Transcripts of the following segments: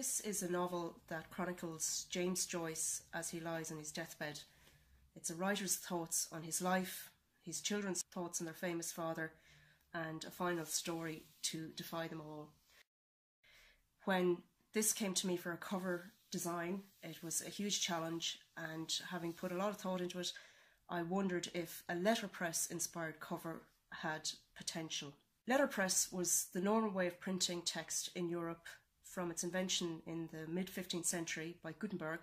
This is a novel that chronicles James Joyce as he lies on his deathbed. It's a writer's thoughts on his life, his children's thoughts on their famous father, and a final story to defy them all. When this came to me for a cover design, it was a huge challenge, and having put a lot of thought into it, I wondered if a letterpress inspired cover had potential. Letterpress was the normal way of printing text in Europe from its invention in the mid-15th century by Gutenberg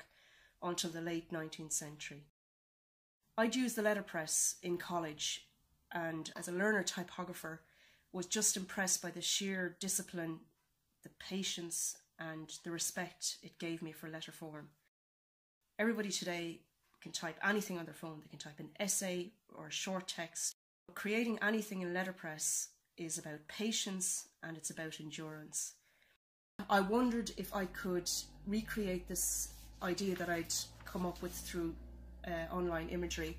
until the late 19th century. I'd used the letterpress in college, and as a learner typographer was just impressed by the sheer discipline, the patience and the respect it gave me for letter form. Everybody today can type anything on their phone. They can type an essay or a short text. Creating anything in letterpress is about patience and it's about endurance. I wondered if I could recreate this idea that I'd come up with through online imagery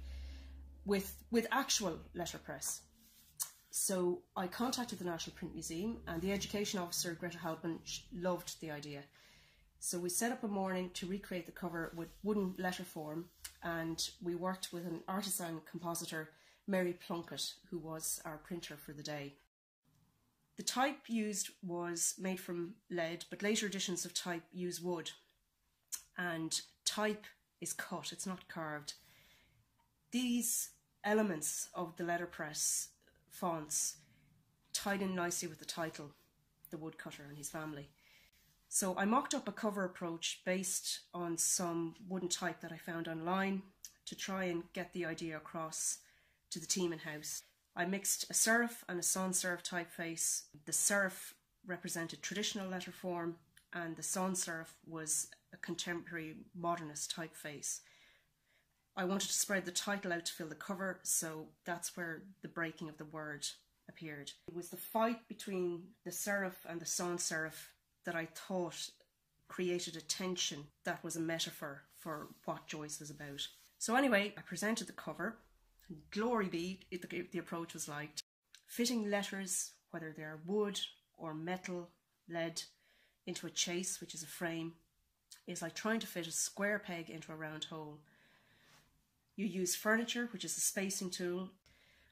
with actual letterpress. So I contacted the National Print Museum, and the education officer, Greta Halpin, loved the idea. So we set up a morning to recreate the cover with wooden letter form, and we worked with an artisan compositor, Mary Plunkett, who was our printer for the day. The type used was made from lead, but later editions of type use wood. And type is cut, it's not carved. These elements of the letterpress fonts tied in nicely with the title, The Woodcutter and His Family. So I mocked up a cover approach based on some wooden type that I found online to try and get the idea across to the team in-house. I mixed a serif and a sans serif typeface. The serif represented traditional letter form and the sans serif was a contemporary modernist typeface. I wanted to spread the title out to fill the cover, so that's where the breaking of the word appeared. It was the fight between the serif and the sans serif that I thought created a tension that was a metaphor for what Joyce was about. So anyway, I presented the cover, and glory be, the approach was liked. Fitting letters, whether they're wood or metal, lead, into a chase, which is a frame, is like trying to fit a square peg into a round hole. You use furniture, which is a spacing tool,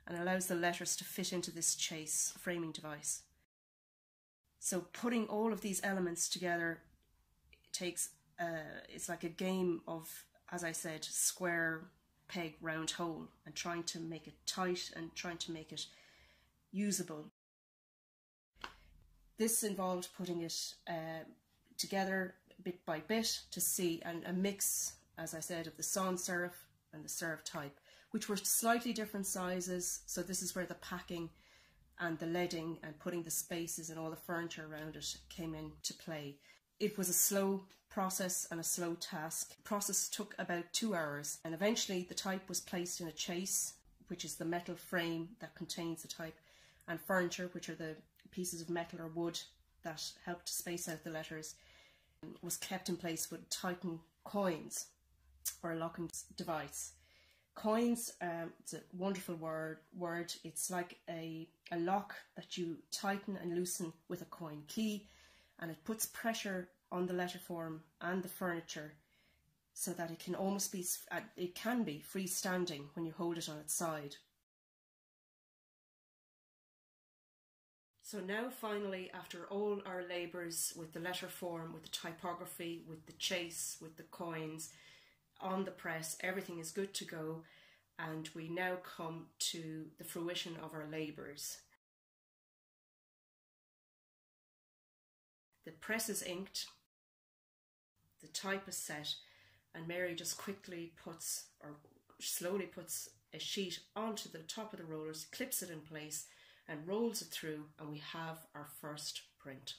and allows the letters to fit into this chase framing device. So putting all of these elements together takes, it's like a game of, as I said, square peg, round hole, and trying to make it tight and trying to make it usable. This involved putting it together bit by bit to see a mix, as I said, of the sans serif and the serif type, which were slightly different sizes. So this is where the packing and the leading and putting the spaces and all the furniture around it came into play. It was a slow process and a slow task. The process took about 2 hours, and eventually the type was placed in a chase, which is the metal frame that contains the type, and furniture, which are the pieces of metal or wood that help to space out the letters, was kept in place with Titan coins, or a locking device. Coins, it's a wonderful word. It's like a lock that you tighten and loosen with a coin key, and it puts pressure on the letter form and the furniture so that it can almost be, it can be freestanding when you hold it on its side. So now finally, after all our labours with the letter form, with the typography, with the chase, with the coins, on the press, everything is good to go, and we now come to the fruition of our labours. The press is inked, the type is set, and Mary just quickly puts, or slowly puts, a sheet onto the top of the rollers, clips it in place and rolls it through, and we have our first print.